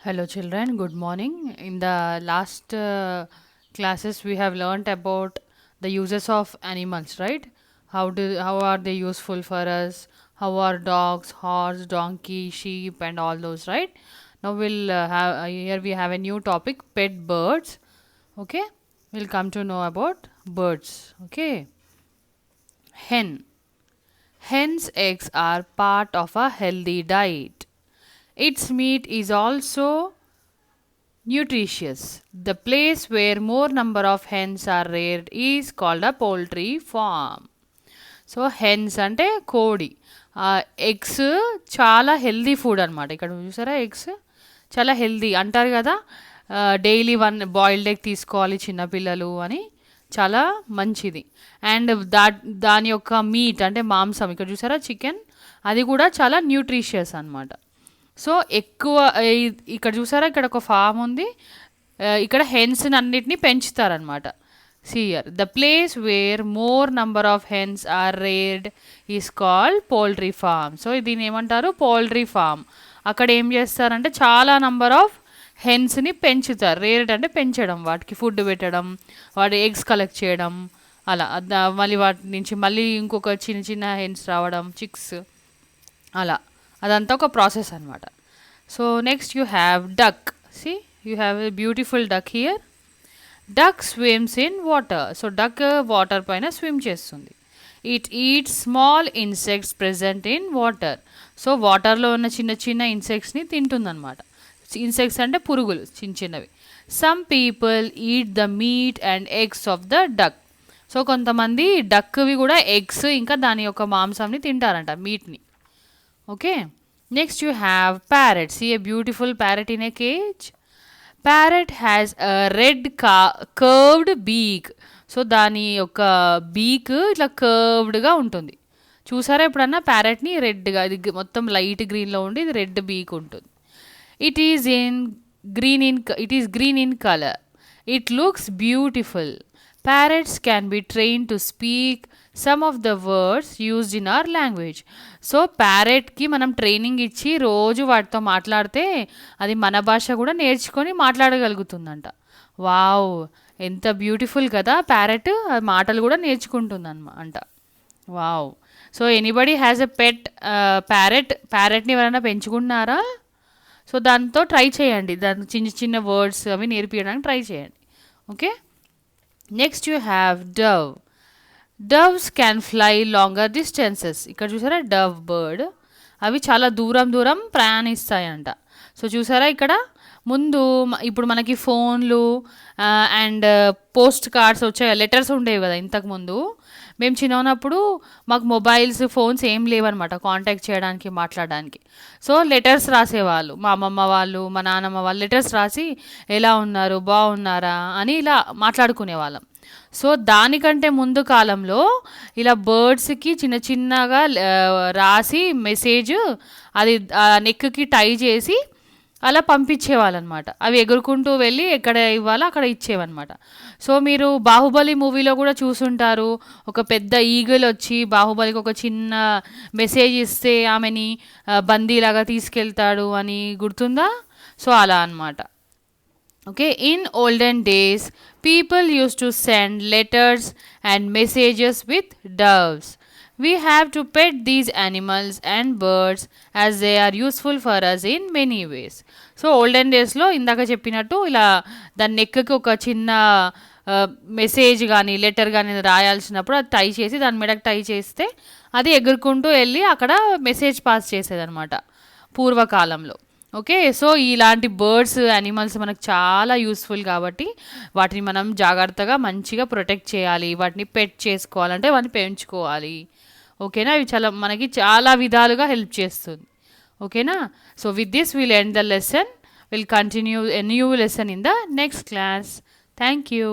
Hello, children. Good morning. In the last classes, we have learnt about the uses of animals, right? How are they useful for us? How are dogs, horse, donkey, sheep, and all those, right? Now we'll have here we have a new topic: pet birds. Okay, we'll come to know about birds. Okay, hen. Hen's eggs are part of a healthy diet. Its meat is also nutritious. The place where more number of hens are reared is called a poultry farm. So hence అంటే కోడి. Eggs చాలా healthy food అనమాట. ఇక్కడ చూసారా, eggs చాలా healthy అంటారు కదా, daily one boiled egg తీసుకోవాలి చిన్నపిల్లలు అని, చాలా మంచిది. అండ్ దాని యొక్క మీట్ అంటే మాంసం, ఇక్కడ చూసారా చికెన్, అది కూడా చాలా న్యూట్రిషియస్ అనమాట. సో ఎక్కువ ఇక్కడ చూసారా, ఇక్కడ ఒక ఫామ్ ఉంది, ఇక్కడ హెన్స్ అన్నిటిని పెంచుతారనమాట. సియర్ the place where more number of hens are reared is called poultry farm. So దీన్ని ఏమంటారు, పౌల్ట్రీ ఫామ్. అక్కడ ఏం చేస్తారంటే చాలా నంబర్ ఆఫ్ హెన్స్ని పెంచుతారు. రేర్డ్ అంటే పెంచడం, వాటికి ఫుడ్ పెట్టడం, వాటి ఎగ్స్ కలెక్ట్ చేయడం, అలా మళ్ళీ వాటి నుంచి మళ్ళీ ఇంకొక చిన్న చిన్న హెన్స్ రావడం, చిక్స్, అలా అదంతా ఒక ప్రాసెస్ అనమాట. So next you have duck. See you have a beautiful duck here. Duck swims in water. So duck water పైన స్విమ్ చేస్తుంది. It eats small insects present in water. So వాటర్లో ఉన్న చిన్న చిన్న ఇన్సెక్ట్స్ని తింటుందన్నమాట. ఇన్సెక్ట్స్ అంటే పురుగులు చిన్న చిన్నవి. Some people eat the meat and eggs of the duck. So కొంతమంది డక్వి కూడా ఎగ్స్ ఇంకా దాని యొక్క మాంసాన్ని తింటారంట, మీట్ని. Okay, next you have parrot. See a beautiful parrot in a cage. Parrot has a red curved beak. So దాని యొక్క బీక్ ఇట్లా కర్వ్డ్గా ఉంటుంది. చూసారా ఎప్పుడన్నా ప్యారెట్ని? రెడ్గా, ఇది మొత్తం లైట్ గ్రీన్లో ఉండి ఇది రెడ్ బీక్ ఉంటుంది. It is green in colour. It looks beautiful. Parrots can be trained to speak some of the words used in our language. So ప్యారెట్కి మనం ట్రైనింగ్ ఇచ్చి రోజు వాటితో మాట్లాడితే అది మన భాష కూడా నేర్చుకొని మాట్లాడగలుగుతుందంట. వావ్, ఎంత బ్యూటిఫుల్ కదా ప్యారెట్, మాటలు కూడా నేర్చుకుంటుంది అంట. Wow. So anybody has a pet ప్యారెట్ని ఎవరైనా పెంచుకుంటున్నారా? సో దాంతో ట్రై చేయండి, దాని చిన్న చిన్న వర్డ్స్ అవి నేర్పించడానికి ట్రై చేయండి. Okay, next you have dove. Doves can fly longer distances. ఇక్కడ చూసారా డవ్ బర్డ్, అవి చాలా దూరం ప్రయాణిస్తాయంట. సో చూసారా ఇక్కడ ముందు ఇప్పుడు మనకి ఫోన్లు అండ్ పోస్ట్ కార్డ్స్ వచ్చాయి, లెటర్స్ ఉండేవి కదా ఇంతకుముందు. మేము చిన్న ఉన్నప్పుడు మాకు మొబైల్స్, ఫోన్స్ ఏం లేవన్నమాట కాంటాక్ట్ చేయడానికి, మాట్లాడడానికి. సో లెటర్స్ రాసేవాళ్ళు, మా అమ్మమ్మ వాళ్ళు, మా నాన్నమ్మ వాళ్ళు లెటర్స్ రాసి ఎలా ఉన్నారు, బాగున్నారా అని ఇలా మాట్లాడుకునేవాళ్ళం. సో దానికంటే ముందు కాలంలో ఇలా బర్డ్స్కి చిన్న చిన్నగా రాసి మెసేజ్ అది నెక్కి టై చేసి అలా పంపించేవాళ్ళనమాట. అవి ఎగురుకుంటూ వెళ్ళి ఎక్కడ ఇవ్వాలో అక్కడ ఇచ్చేవన్నమాట. సో మీరు బాహుబలి మూవీలో కూడా చూసుంటారు, ఒక పెద్ద ఈగల్ వచ్చి బాహుబలికి ఒక చిన్న మెసేజ్ ఇస్తే ఆమెని బందీలాగా తీసుకెళ్తాడు అని, గుర్తుందా? సో అలా అనమాట. Okay, in olden days, people used to send letters and messages with doves. We have to pet these animals and birds as they are useful for us in many ways. So olden days లో ఇందాక చెప్పినట్టు ఇలా దాని నెక్కి ఒక చిన్న message కానీ letter కానీ రాయాల్సినప్పుడు అది టై చేసి దాని మీదకి టై చేస్తే అది ఎగురుకుంటూ వెళ్ళి అక్కడ మెసేజ్ పాస్ చేసేదన్నమాట పూర్వకాలంలో. ఓకే, సో ఇలాంటి బర్డ్స్, యానిమల్స్ మనకు చాలా యూస్ఫుల్ కాబట్టి వాటిని మనం జాగ్రత్తగా మంచిగా ప్రొటెక్ట్ చేయాలి, వాటిని పెట్ చేసుకోవాలంటే వాటిని పెంచుకోవాలి. ఓకేనా, ఇవి మనకి చాలా విధాలుగా హెల్ప్ చేస్తుంది. ఓకేనా, so with this will end the lesson. Will continue a new lesson in the next class. Thank you.